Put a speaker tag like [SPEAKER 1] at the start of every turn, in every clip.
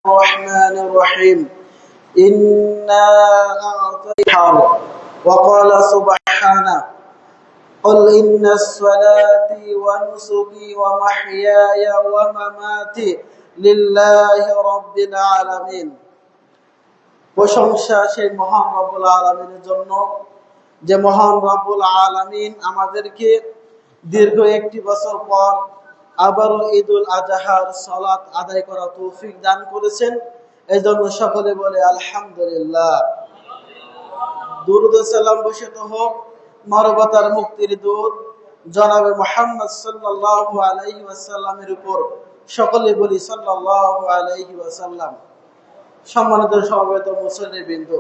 [SPEAKER 1] الرحمن الرحيم إنا أعطيناك وقال سبحانه قل إن صلاتي ونسكي ومحياي ومماتي লিল্লাহি রাব্বিল আলামিন। প্রশংসা সেই মহান রব্বুল আলামিনের জন্য, যে মহান রব্বুল আলামিন আমাদেরকে দীর্ঘ একটি বছর পর আবারও ঈদুল আজহার সালাত আদায় করার তৌফিক দান করেছেন। এই জন্য সকলে বলে আলহামদুলিল্লাহ। দুরূদ ও সালাম বর্ষিত হোক মানবতার মুক্তির দূত জনাবে মুহাম্মদ সাল্লাল্লাহু আলাইহি ওয়াসাল্লামের উপর। সকলে বলি সাল্লাল্লাহু আলাইহি ওয়াসাল্লাম। সম্মানিত সমবেত মুসল্লিবৃন্দ,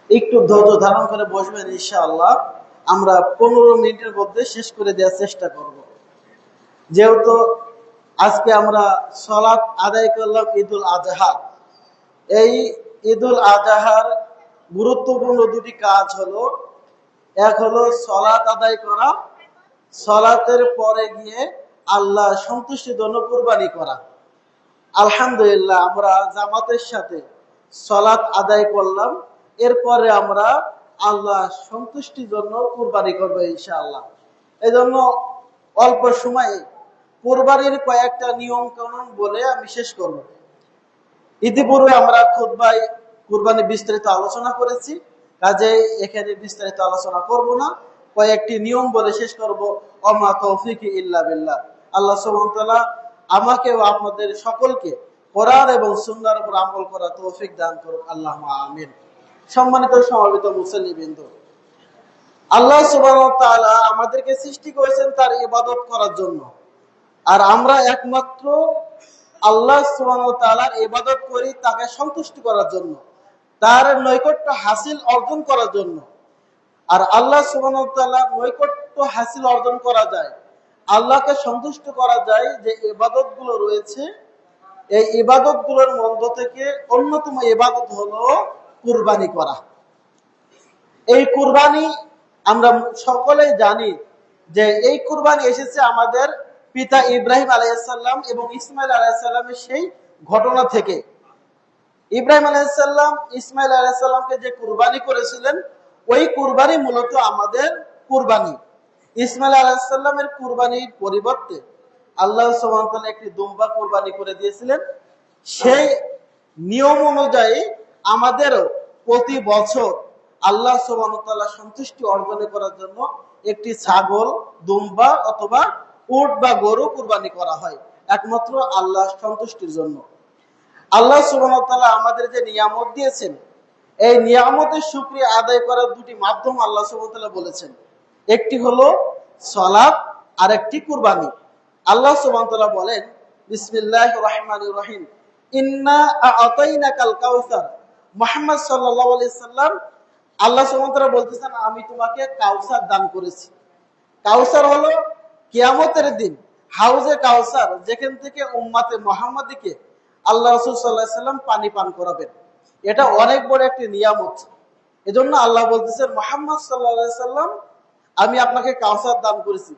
[SPEAKER 1] একটু ধৈর্য ধারণ করে বসবেন, ইনশাআল্লাহ আমরা 15 মিনিটের মধ্যে শেষ করে দেওয়ার চেষ্টা করব। যেহেতু আজকে আমরা সালাত আদায় করলাম ঈদুল আজহা, এই ঈদুল আজহার গুরুত্বপূর্ণ দুটি কাজ হলো, এক হলো সালাত আদায় করা, সালাতের পরে গিয়ে আল্লাহ সন্তুষ্টির জন্য কুরবানি করা। আলহামদুলিল্লাহ, আমরা জামাতের সাথে সালাত আদায় করলাম, এরপরে আমরা আল্লাহ সন্তুষ্টির জন্য কুরবানি করবো ইনশাআল্লাহ। এই জন্য অল্প সময়ে কুরবানির কয়েকটা নিয়ম কানুন বলে আমি শেষ করব। ইতিপূর্বে আমরা খুতবায় কুরবানি বিস্তারিত আলোচনা করেছি, কাজে এখানে বিস্তারিত আলোচনা করব না, কয়েকটি নিয়ম বলে শেষ করব। ওমা তৌফিকি ইল্লা বিল্লাহ। আল্লাহ সুবহানাহু ওয়া তাআলা আমাকে ও আপনাদের সকলকে কোরআন এবং সুন্নাহর উপর আমল করার তৌফিক দান করুন, আল্লাহুম্মা আমিন। সম্মানিত সমবেত মুসল্লিবৃন্দ, আল্লাহ সুবহানাহু ওয়া তাআলা আমাদেরকে সৃষ্টি করেছেন তার ইবাদত করার জন্য, আর আমরা একমাত্র আল্লাহ সুবহানাহু ওয়া তাআলার ইবাদত করি তাকে সন্তুষ্ট করার জন্য, তার নৈকট্য হাসিল অর্জন করার জন্য। আর আল্লাহ সুবহানাহু ওয়া তাআলার নৈকট্য হাসিল অর্জন করা যায়, আল্লাহকে সন্তুষ্ট করা যায় যে ইবাদত গুলো রয়েছে, এই ইবাদত গুলোর মধ্য থেকে অন্যতম ইবাদত হলো কুরবানি করা। এই কুরবানি আমরা সকলেই জানি যে এই কুরবানি এসেছে আমাদের পিতা ইব্রাহিম আলাইহিস সালাম এবং ইসমাইল আলাইহিস সালামের সেই ঘটনা থেকে। ইব্রাহিম আলাইহিস সালাম ইসমাইল আলাইহিস সালামকে যে কুরবানি করেছিলেন, ওই কুরবানি মূলত আমাদের কুরবানি। ইসমাইল আলাইহিস সালামের কুরবানির পরিবর্তে আল্লাহ সুবহানাহু ওয়া তাআলা একটি দুম্বা কুরবানি করে দিয়েছিলেন। সেই নিয়ম অনুযায়ী আমাদেরও প্রতি বছর আল্লাহ সুবহানাহু ওয়া তাআলা সন্তুষ্টি অর্জন করার জন্য একটি ছাগল, দুম্বা অথবা উট বা গরু কুরবানি করা হয়, একমাত্র আল্লাহ সন্তুষ্টির জন্য। আল্লাহ সুবহানাহু ওয়া তাআলা আমাদের যে নিয়ামত দিয়েছেন, এই নিয়ামতের শুকরিয়া আদায় করার দুটি মাধ্যম আল্লাহ সুবহানাহু ওয়া তাআলা বলেছেন, একটি হলো সালাত আর একটি কুরবানি। আল্লাহ সুবহানাহু ওয়া তাআলা বলেন, বিসমিল্লাহির রহমানির রহিম, ইন্না আ'তাইনাকাল কাউসার। মুহাম্মদ সাল্লাল্লাহু আলাইহি সাল্লাম, আল্লাহ সুবহানাহু ওয়া তাআলা বলতেছেন, আমি তোমাকে কাউসার দান করেছি। কাউসার হলো কিয়ামতের দিন হাউজে কাউসার, যেখান থেকে উম্মতে মুহাম্মাদীকে আল্লাহ রাসূল সাল্লাল্লাহু আলাইহি সাল্লাম পানি পান করাবেন। এটা অনেক বড় একটি নিয়ামত। এজন্য আল্লাহ বলতেছেন, মুহাম্মদ সাল্লাল্লাহু আলাইহি সাল্লাম, আমি আপনাকে কাউসার দান করেছি।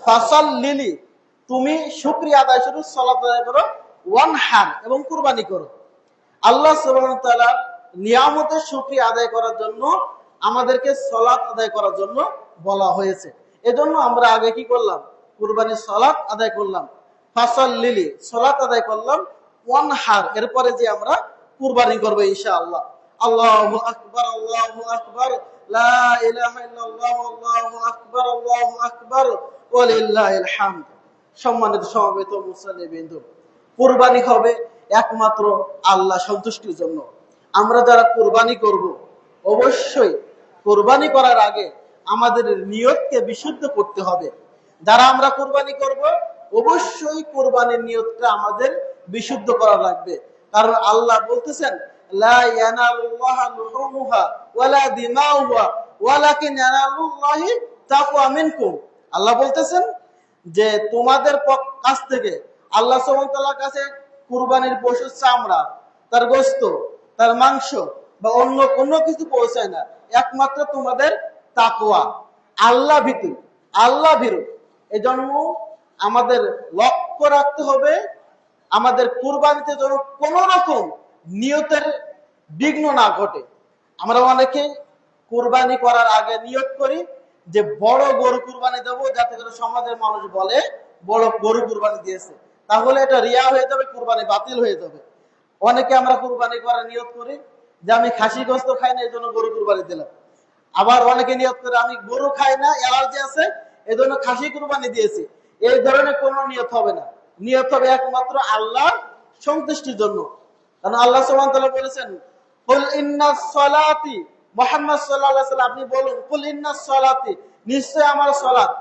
[SPEAKER 1] ফাসাল্লিলি, তুমি শুকরিয়া আদায় স্বরূপ সালাত আদায় করো, ওয়ানহার, এবং কুরবানি করো। আল্লাহ সুবহানাহু ওয়া তাআলা নিয়ামতের শুকরিয়া আদায় করার জন্য আমাদেরকে সালাত আদায় করার জন্য বলা হয়েছে। এজন্য আমরা আগে কি করলাম? কুরবানির সালাত আদায় করলাম, ফাসাল্লিলি সালাত আদায় করলাম, ওয়ানহার এরপরে যে আমরা কুরবানি করব ইনশাআল্লাহ। আল্লাহু আকবার, আল্লাহু আকবার, লা ইলাহা ইল্লাল্লাহ, আল্লাহু আকবার, আল্লাহু আকবার, ওয়া লিল্লাহিল হামদ। সম্মানিত সমবেত মুসল্লিবৃন্দ, কুরবানি হবে একমাত্র আল্লাহ সন্তুষ্টির জন্য। আমরা যারা কুরবানি করব, অবশ্যই কুরবানি করার আগে আমাদের নিয়তকে বিশুদ্ধ করতে হবে। যারা আমরা কুরবানি করব, অবশ্যই কুরবানির নিয়তটা আমাদের বিশুদ্ধ করা লাগবে। কারণ আল্লাহ বলতেছেন, লা ইয়ানালুল্লাহা লুহুমুহা ওয়ালা দিমাউহা ওয়ালাকিন ইয়ানালুল্লাহি তাকওয়া মিনকুম। আল্লাহ বলতেছেন যে তোমাদের কাছ থেকে আল্লাহ সুবহানাহু ওয়া তাআলার কাছে কুরবানির পশুর চামড়া, তার গোশত, তার মাংস বা অন্য কোনো কিছু পৌঁছায় না, একমাত্র তোমাদের তাকওয়া, আল্লাহ ভীতি, আল্লাহ ভীরু। এজন্য আমাদের লক্ষ্য রাখতে হবে আমাদের কুরবানিতে যেন কোন রকম নিয়তের বিঘ্ন না ঘটে। আমরা অনেকে কুরবানি করার আগে নিয়ত করি যে বড় গরু কুরবানি দেবো, যাতে করে সমাজের মানুষ বলে বড় গরু কুরবানি দিয়েছে, তাহলে এটা রিয়া হয়ে যাবে, কুরবানি বাতিল হয়ে যাবে। অনেকে আমরা কুরবানি করার নিয়ত করি যে আমি খাসি গোস্ত খাই না, এই জন্য গরু কুরবানি দিলাম। আবার অনেকে নিয়ত করে আমি গরু খাই না, অ্যালার্জি আছে, এই জন্য খাসি কুরবানি দিয়েছি। এই ধরনের কোনো নিয়ত হবে না। নিয়ত হবে একমাত্র আল্লাহ সন্তুষ্টির জন্য। কারণ আল্লাহ সুবহানাহু ওয়া তাআলা বলেছেন, কুল ইন্নাস সালাতি, মুহাম্মদ সাল্লাল্লাহু আলাইহি ওয়াসাল্লাম আপনি বলুন, কুল ইন্নাস সালাতি, নিশ্চয় আমার সালাত,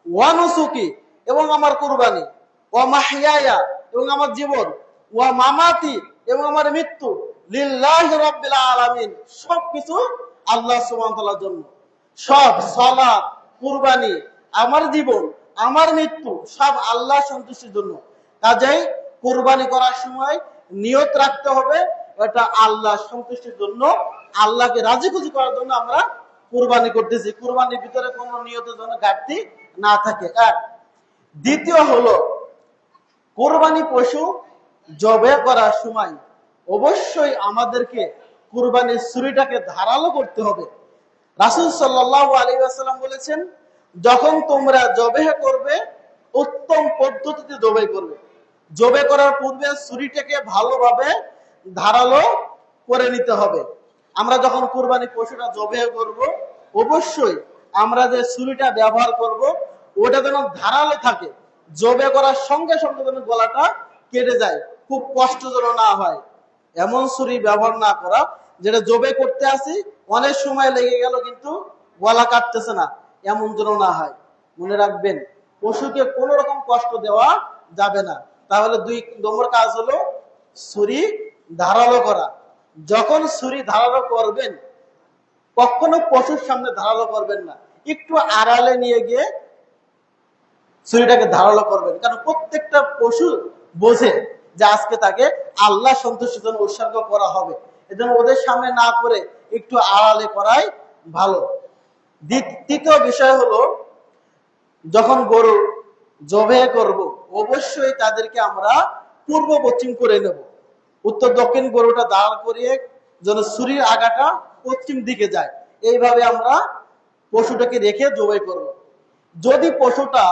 [SPEAKER 1] ওয়া নুসুকি এবং আমার কুরবানি, ওয়া মাহইয়ায়া এবং আমার জীবন, ওয়া মামাতি এবং আমার মৃত্যু, লিল্লাহি রাব্বিল আলামিন, সবকিছু আল্লাহ সুবহানাহু ওয়া তাআলার জন্য। সব সালাত, কুরবানি, আমার জীবন, আমার মৃত্যু সব আল্লাহ সন্তুষ্টির জন্য। কাজেই কুরবানি করার সময় নিয়ত রাখতে হবে এটা আল্লাহ সন্তুষ্টির জন্য, আল্লাহকে রাজি খুশি করার জন্য আমরা কুরবানি করতেছি। কুরবানির ভিতরে কোনো নিয়তের জন্য ঘাটতি না থাকে। এক। দ্বিতীয় হলো, কুরবানি পশু জবে করার সময় অবশ্যই আমাদেরকে কুরবানির ছুরিটাকে ধারালো করতে হবে। রাসূল সাল্লাল্লাহু আলাইহি ওয়াসাল্লাম বলেছেন, যখন তোমরা জবেহ করবে উত্তম পদ্ধতিতে জবাই করবে। জবে করার পূর্বে ছুরিটাকে ভালোভাবে ধারালো করে নিতে হবে। আমরা যখন কুরবানি পশুটা জবেহ করব, অবশ্যই আমরা যে ছুরিটা ব্যবহার করব ওটা যেন ধারালো থাকে। জবে করার সঙ্গে সঙ্গে যেন গলাটা কেটে যায়, খুব কষ্ট যেন না হয় এমন ছুরি ব্যবহার না করা। যেটা জবে করতে আসি অনেক সময় লেগে গেল কিন্তু গলা কাটতেছে না, এমন যেন না হয়। মনে রাখবেন, পশুকে কোন রকম কষ্ট দেওয়া যাবে না। তাহলে 2 নম্বর কাজ হলো ছুরি ধারালো করা। যখন ছুরি ধারালো করবেন, কখনো পশুর সামনে ধারালো করবেন না, একটু আড়ালে নিয়ে গিয়ে ছুরিটাকে ধারালো করবেন। কারণ প্রত্যেকটা পশু বোঝে যে আজকে তাকে আল্লাহ সন্তুষ্টির জন্য উৎসর্গ করা হবে, এজন্য ওদের সামনে না করে একটু আড়ালে করাই ভালো। তৃতীয় বিষয় হলো, যখন গরু জবে করব অবশ্যই তাদেরকে আমরা পূর্ব পশ্চিম করে নেব। উত্তর দক্ষিণ গরুটা দাঁড় করিয়ে যেন ছুরির আগাটা পশ্চিম দিকে যায়, এইভাবে আমরা পশুটাকে রেখে জবাই করব। যদি পশুটা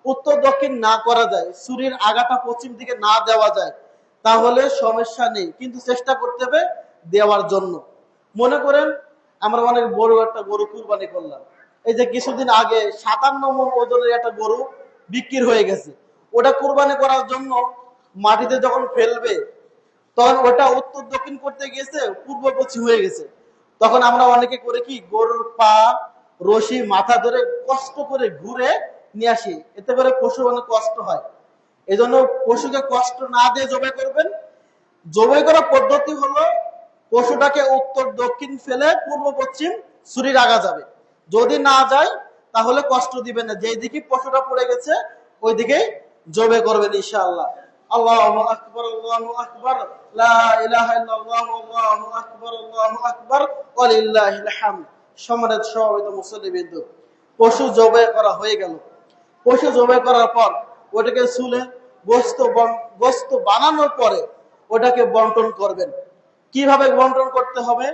[SPEAKER 1] উত্তর দক্ষিণ না করা যায়, ছুরির আগাটা পশ্চিম দিকে না দেওয়া যায়, তাহলে সমস্যা নেই, কিন্তু চেষ্টা করতে হবে দেওয়ার জন্য। মনে করেন আমরা অনেক বড় একটা গরু কুরবানি করলাম, এই যে কিছুদিন আগে 57 মণ ওজনের একটা গরু বিক্রি হয়ে গেছে। ওটা কুরবানি করার জন্য মাটিতে যখন ফেলবে, তখন ওটা উত্তর দক্ষিণ করতে গিয়েছে পূর্ব পশ্চিম হয়ে গেছে। তখন আমরা অনেকে করে কি, গরুর পা রশি মাথা ধরে কষ্ট করে ঘুরে নিয়ে আসি, এতে করে পশু অনেক কষ্ট হয়। এই জন্য পশুকে কষ্ট না দিয়ে জবাই করবেন। জবাই করার পদ্ধতি হলো, পশুটাকে উত্তর দক্ষিণ ফেলে পূর্ব পশ্চিম ছুরির আগা যাবে। যদি না যায় তাহলে কষ্ট দিবেন না, যেই দিকে পশুটা পড়ে গেছে ওই দিকে জবাই করবেন ইনশাআল্লাহ। আল্লাহু আকবার, আল্লাহু আকবার, লা ইলাহা ইল্লাল্লাহু, আল্লাহু আকবার, আল্লাহু আকবার, ওয়ালিল্লাহিল হামদ। সম্মানিত সভাপতি মুসল্লিবৃন্দ, পশু জবাই করা হয়ে গেল। পশু জবাই করার পর ওটাকে চুলে গোস্ত বানানোর পরে ওটাকে বন্টন করবেন। কিভাবে বন্টন করতে হবে?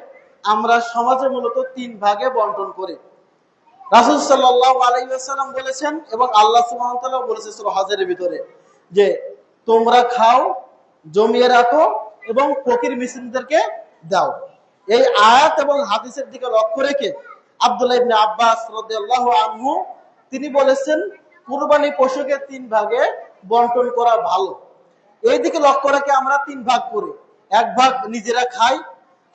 [SPEAKER 1] আমরা সমাজে মূলত 3 ভাগে বন্টন করি। রাসূল সাল্লাল্লাহু আলাইহি ওয়াসাল্লাম বলেছেন এবং আল্লাহ সুবহানাহু ওয়া তাআলা বলেছেন সূরা হজের ভিতরে যে তোমরা খাও, জমিয়ে রাখো এবং ফকির মিসকিনদেরকে দাও। এই আয়াত এবং হাদিসের দিকে লক্ষ্য রেখে আব্দুল্লাহ ইবনে আব্বাস রাদিয়াল্লাহু আনহু তিনি বলেছেন, কুরবানি পশুকে 3 ভাগে বন্টন করা ভালো। এই দিকে লক্ষ্য রেখে আমরা 3 ভাগ করি। 1 ভাগ নিজেরা খাই,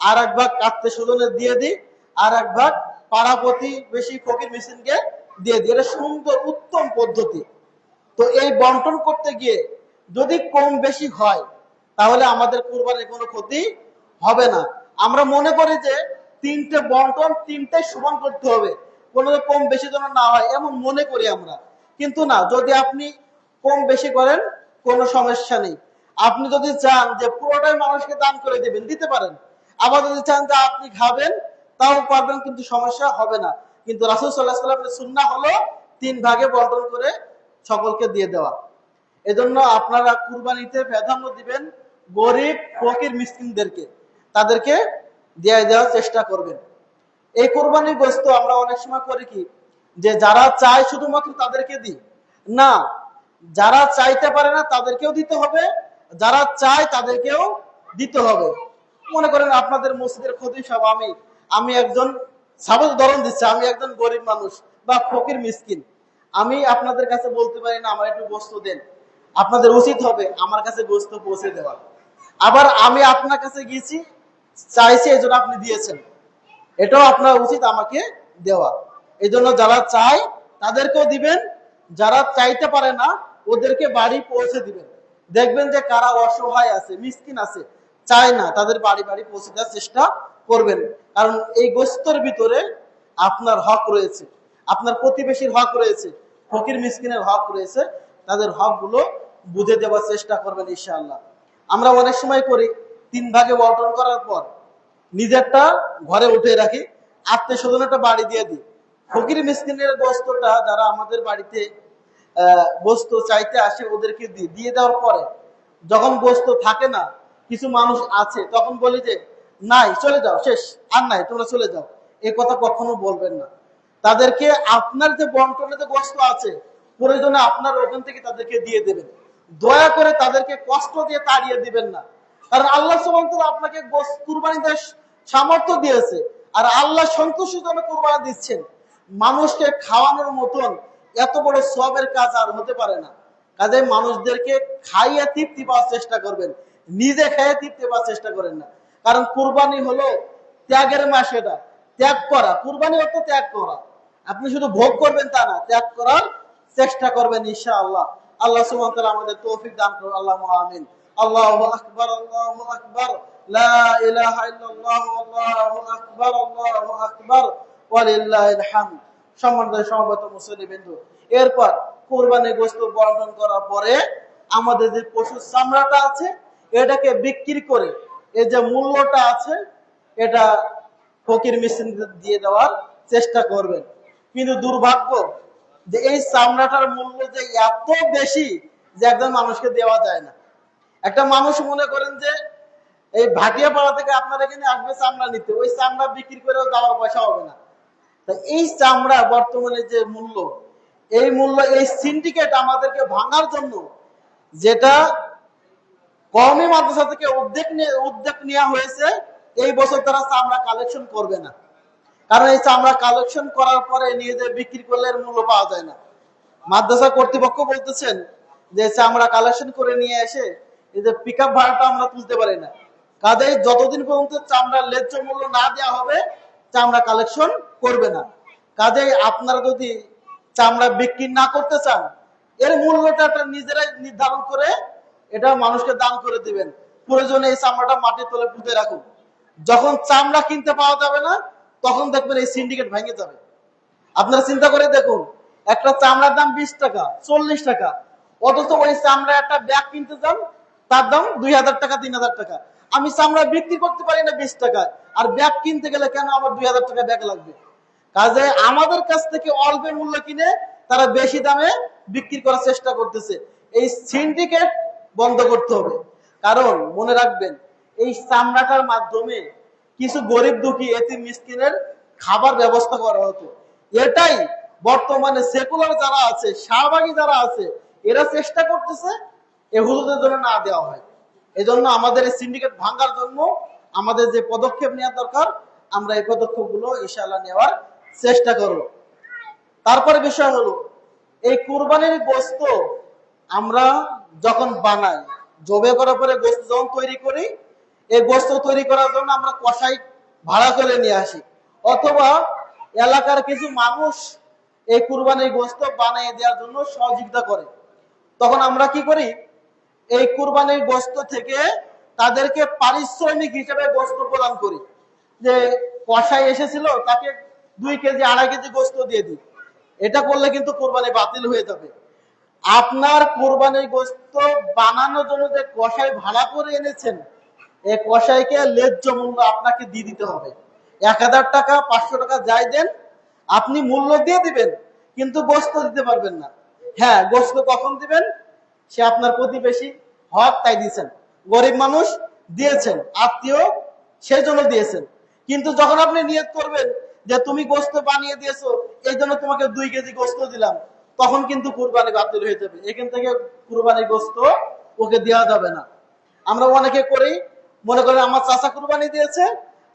[SPEAKER 1] আর 1 ভাগ আত্মীয় স্বজনের দিয়ে দিই, আর 1 ভাগ পাড়া প্রতিবেশী ফকির মিসকিনকে দিয়ে দিই। এটা সুন্দর উত্তম পদ্ধতি। তো এই বন্টন করতে গিয়ে যদি কম বেশি হয় তাহলে আমাদের কুরবানির কোনো ক্ষতি হবে না। আমরা মনে করি যে 3টে বন্টন 3টাই সমান করতে হবে, কোনো কম বেশি যেন না হয় এমন মনে করি আমরা, কিন্তু না। যদি আপনি কম বেশি করেন কোনো সমস্যা নেই। আপনি যদি চান যে পুরোটাই মানুষকে দান করে দিবেন, দিতে পারেন। আবার যদি চান যে আপনি খাবেন, তাও পারবেন, কিন্তু সমস্যা হবে না। কিন্তু রাসূল সাল্লাল্লাহু আলাইহি ওয়াসাল্লামের সুন্নাহ হলো 3 ভাগে বন্টন করে সকলকে দিয়ে দেওয়া। এজন্য আপনারা কুরবানিতে প্রাধান্য দিবেন গরিব ফকির মিসকিনদেরকে, তাদেরকে দিয়ে দেওয়ার চেষ্টা করবেন। এই কোরবানির গোশত আমরা অনেক সময় করি কি, যে যারা চায় শুধুমাত্র তাদেরকে দিই না, যারা চাইতে পারে না তাদেরকেও দিতে হবে, যারা চায় তাদেরকেও দিতে হবে। মনে করেন আপনাদের মসজিদের খতিব সাহেব, আমি একজন সাপোজ উদাহরণ দিচ্ছি, আমি একজন গরিব মানুষ বা ফকির মিসকিন, আমি আপনাদের কাছে বলতে পারি না আমার একটু গোশত দেন, আপনাদের উচিত হবে আমার কাছে গোশত পৌঁছে দেওয়া। আবার আমি আপনার কাছে গিয়েছি, চাইছি, এই জন্য আপনি দিয়েছেন, এটাও আপনার উচিত আমাকে দেওয়া। এই জন্য যারা চায় তাদেরকেও দিবেন, যারা চাইতে পারে না ওদেরকে বাড়ি পৌঁছে দিবেন। দেখবেন যে কারা অসহায় আছে, মিসকিন আছে, চায় না, তাদের বাড়ি বাড়ি পৌঁছে দেওয়ার চেষ্টা করবেন। কারণ এই গোশতের ভিতরে আপনার হক রয়েছে, আপনার প্রতিবেশীর হক রয়েছে, ফকির মিসকিনের হক রয়েছে, তাদের হকগুলো বুঝে দেওয়ার চেষ্টা করবেন ইনশাআল্লাহ। আমরা অনেক সময় করি 3 ভাগে বন্টন করার পর নিজেরটা ঘরে উঠে রাখি, আত্মীয় স্বজনেরটা বাড়ি দিয়ে দিই। ফকির মিসকিনের গোশতটা যারা আমাদের বাড়িতে গোশত চাইতে আসে ওদেরকে দিয়ে দেওয়ার পরে যখন গোশত থাকে না, কিছু মানুষ আছে তখন বলি যে নাই, চলে যাও, শেষ, আর নাই, তোমরা চলে যাও। এই কথা কখনো বলবেন না। তাদেরকে আপনার যে বন্টনে যে গোশত আছে প্রয়োজনে আপনার ওখান থেকে তাদেরকে দিয়ে দেবেন। দয়া করে তাদেরকে কষ্ট দিয়ে তাড়িয়ে দিবেন না। কারণ আল্লাহ সুবহানাহু ওয়া তাআলা আপনাকে কুরবানি দেওয়ার সামর্থ্য দিয়েছে, আর আল্লাহ সন্তুষ্টির জন্য কুরবানি দিচ্ছেন। মানুষকে খাওয়ানোর মতন এত বড় সওয়াবের কাজ আর হতে পারে না। কাজে মানুষদেরকে খাইয়ে তৃপ্তি পাওয়ার চেষ্টা করবেন, নিজে খেয়ে তৃপ্তি পাওয়ার চেষ্টা করেন না। কারণ কুরবানি হলো ত্যাগের মাস, এটা ত্যাগ করা। কুরবানি অর্থ ত্যাগ করা। আপনি শুধু ভোগ করবেন তা না, ত্যাগ করার চেষ্টা করবেন ইনশাআল্লাহ। আল্লাহ সুবহানাহু ওয়া তাআলা আমাদের তৌফিক দান করুন। আল্লাহুম্মা আমিন। আল্লাহু আকবার, আল্লাহু আকবার, লা ইলাহা ইল্লাল্লাহ, আল্লাহু আকবার, আল্লাহু আকবার, ওয়ালিল্লাহিল হামদ। সম্মানিত সমবেত মুসলিমবৃন্দ, এরপর কুরবানি গোশত বন্টন করার পরে আমাদের যে পশুর চামড়াটা আছে এটাকে বিক্রি করে এই যে মূল্যটা আছে এটা ফকির মিসকিনদের দিয়ে দেওয়ার চেষ্টা করবেন। কিন্তু দুর্ভাগ্য যে এই চামড়াটার মূল্য যে এত বেশি যে একজন মানুষকে দেওয়া যায় না। একটা মানুষ মনে করেন যে এই ভাটিয়াপাড়া থেকে আপনার এখানে আসবে চামড়া নিতে, ওই চামড়া বিক্রি করেও যাওয়ার পয়সা হবে না। এই চামড়া বর্তমানে যে মূল্য, এই মূল্য, এই সিন্ডিকেট আমাদেরকে ভাঙার জন্য যেটা কওমি মাদ্রাসা থেকে উদ্যোগ নেওয়া হয়েছে, এই বছর তারা চামড়া কালেকশন করবে না। কারণ এই চামড়া কালেকশন করার পরে নিয়ে যে বিক্রি করলে এর মূল্য পাওয়া যায় না। মাদ্রাসা কর্তৃপক্ষ বলতেছেন যে চামড়া কালেকশন করে নিয়ে এসে এই যে পিকআপ ভাড়াটা আমরা তুলতে পারি না। কাজেই যতদিন পর্যন্ত চামড়ার ন্যায্য মূল্য না দেওয়া হবে চামড়া কালেকশন করবে না। কাজেই আপনারা যদি চামড়া বিক্রি না করতে চান, এর মূল্যটা নিজেরাই নির্ধারণ করে এটা মানুষকে দান করে দিবেন। প্রয়োজনে এই চামড়াটা মাটির তলে পুঁতে রাখুন। যখন চামড়া কিনতে পাওয়া যাবে না তখন দেখবেন এই সিন্ডিকেট ভেঙে যাবে। আপনারা চিন্তা করে দেখুন, একটা চামড়ার দাম 20 টাকা, 40 টাকা, অথচ ওই চামড়া একটা ব্যাগ কিনতে যান তার দাম 2000 টাকা, 3000 টাকা। আমি চামড়া বিক্রি করতে পারি না 20 টাকায়, আর ব্যাগ কিনতে গেলে কেন আমার 2000 টাকা ব্যাগ লাগবে? কাজে আমাদের কাছ থেকে অল্প মূল্য কিনে তারা বেশি দামে বিক্রি করার চেষ্টা করতেছে। এই সিন্ডিকেট বন্ধ করতে হবে। কারণ মনে রাখবেন, এই চামড়াটার মাধ্যমে কিছু গরিব দুঃখী এতিম মিসকিনের খাবার ব্যবস্থা করা হতো। এটাই বর্তমানে সেকুলার যারা আছে, শাহবাগী যারা আছে, এরা চেষ্টা করতেছে এ হুজুরদের জন্য না দেওয়া হয়। এজন্য আমাদের এই সিন্ডিকেট ভাঙার জন্য আমাদের যে পদক্ষেপ নেওয়া দরকার, আমরা এই পদক্ষেপগুলো ইনশাআল্লাহ নেওয়ার চেষ্টা করব। তারপরে বিষয় হলো এই কুরবানির গোশত আমরা যখন বানাই, জবে করার পরে গোশত যখন তৈরি করি, এই গোশত তৈরি করার জন্য আমরা কসাই ভাড়া করে নিয়ে আসি, অথবা এলাকার কিছু মানুষ এই কুরবানির গোশত বানিয়ে দেওয়ার জন্য সহযোগিতা করে। তখন আমরা কি করি, এই কুরবানির গোশত থেকে তাদেরকে পারিশ্রমিক হিসেবে গোশত প্রদান করি। যে কসাই এসেছিল তাকে 2 কেজি 2.5 কেজি গোশত দিয়ে দিই। এটা করলে কিন্তু কুরবানি বাতিল হয়ে যাবে। আপনার কুরবানির গোশত বানানোর জন্য যে কসাই ভাড়া করে এনেছেন, এই কসাইকে ন্যায্য মূল্য আপনাকে দিয়ে দিতে হবে। 1000 টাকা 500 টাকা যাই দেন, আপনি মূল্য দিয়ে দিবেন, কিন্তু গোশত দিতে পারবেন না। হ্যাঁ, গোশত কখন দিবেন? সে আপনার প্রতিবেশী হক তাই দিয়েছেন, গরিব মানুষ দিয়েছেন, আত্মীয় সেই জন্য দিয়েছেন। কিন্তু যখন আপনি নিয়ত করবেন যে তুমি গোস্ত বানিয়ে দিয়েছো এই জন্য তোমাকে 2 কেজি গোস্ত দিলাম, তখন কিন্তু কুরবানি বাতিল হয়ে যাবে। এখান থেকে কুরবানির গোস্ত ওকে দেওয়া যাবে না। আমরা অনেকে করি, মনে করেন আমার চাচা কুরবানি দিয়েছে,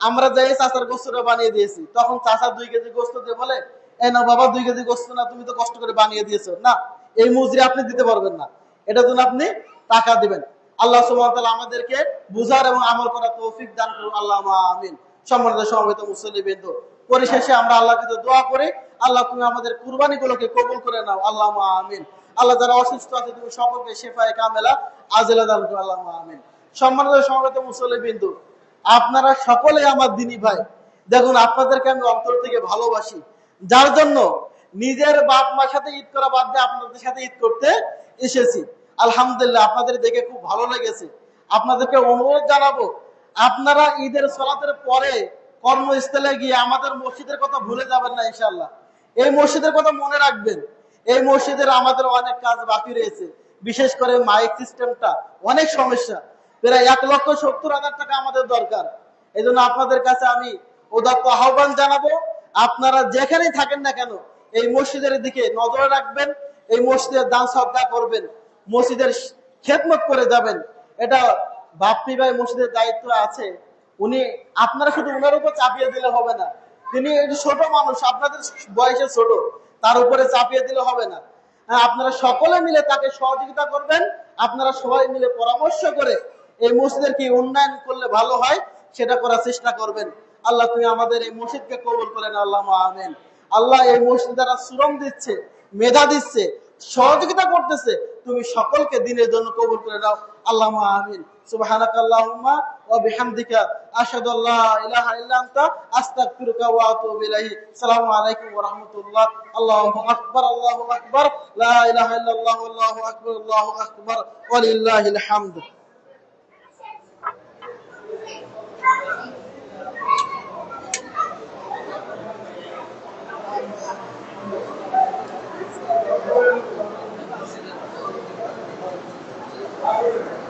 [SPEAKER 1] আমরা যাই চাচার গোস্তটা বানিয়ে দিয়েছি, তখন চাচা 2 কেজি গোস্ত দিয়ে বলে, এই না বাবা 2 কেজি গোস্ত না, তুমি তো কষ্ট করে বানিয়ে দিয়েছো। না, এই মজুরি আপনি দিতে পারবেন না, এটার জন্য আপনি টাকা দিবেন। আল্লাহ সুবহানাহু ওয়া তাআলা আমাদেরকে বুঝার এবং আমল করার তৌফিক দান করুন, আল্লাহুম্মা আমিন। সম্মানিত সমবেত মুসল্লিবৃন্দ, পরিশেষে আমরা আল্লাহর কাছে দোয়া করি, আল্লাহ তুমি আমাদের কুরবানিগুলোকে কবুল করে নাও, আল্লাহুম্মা আমিন। আল্লাহ যারা অসুস্থ আছে তুমি সকলকে শিফায়ে কামেলা আজেলা দান করো, আল্লাহুম্মা আমিন। সম্মানিত সমবেত মুসল্লিবৃন্দ, আপনারা সকলেই আমার দিনী ভাই। দেখুন, আপনাদেরকে আমি অন্তর থেকে ভালোবাসি, যার জন্য নিজের বাপ মার সাথে ঈদ করা বাদ দিয়ে আপনাদের সাথে ঈদ করতে এসেছি। আলহামদুলিল্লাহ, আপনাদের দেখে খুব ভালো লেগেছে। আপনাদেরকে অনুরোধ জানাবো, আপনারা ঈদের সালাতের পরে কর্মস্থলে গিয়ে আমাদের মসজিদের কথা ভুলে যাবেন না ইনশাআল্লাহ। এই মসজিদের কথা মনে রাখবেন। এই মসজিদের আমাদের অনেক কাজ বাকি রয়েছে, বিশেষ করে মাইক সিস্টেমটা অনেক সমস্যা। প্রায় 1,70,000 টাকা আমাদের দরকার। এই জন্য আপনাদের কাছে আমি উদাত্ত আহ্বান জানাবো, আপনারা যেখানেই থাকেন না কেন এই মসজিদের দিকে নজর রাখবেন, এই মসজিদের দান সদকা করবেন, মসজিদের খেদমত করে যাবেন। এটা বাপ্পি ভাই মসজিদের দায়িত্ব আছে, উনি আপনারা শুধু ওনার উপর চাপিয়ে দিলে হবে না। তিনি একটু ছোট মানুষ, আপনাদের বয়সে ছোট, তার উপরে চাপিয়ে দিলে হবে না। আপনারা সকলে মিলে তাকে সহযোগিতা করবেন। আপনারা সবাই মিলে পরামর্শ করে এই মসজিদের কি উন্নয়ন করলে ভালো হয় সেটা করার চেষ্টা করবেন। আল্লাহ তুমি আমাদের এই মসজিদকে কবুল করেন, আল্লাহুম্মা আমিন। আল্লাহ এই মসজিদ যারা শ্রম দিচ্ছে, মেধা দিচ্ছে, সহযোগিতা করতেছে, তুমি সকলকে দিনের জন্য কবুল করে দাও, আল্লাহুম্মা আমিন। সুবহানাকাল্লাহুম্মা ওয়া বিহামদিকা আশহাদু আল্লা ইলাহা ইল্লা আনতা আস্তাগফিরুকা ওয়া আতুবু ইলাইহি। আসসালামু আলাইকুম ওয়া রাহমাতুল্লাহ। আল্লাহু আকবার, আল্লাহু আকবার, লা ইলাহা ইল্লাল্লাহ, আল্লাহু আকবার, আল্লাহু আকবার, ওয়া লিল্লাহিল হামদ। Thank you.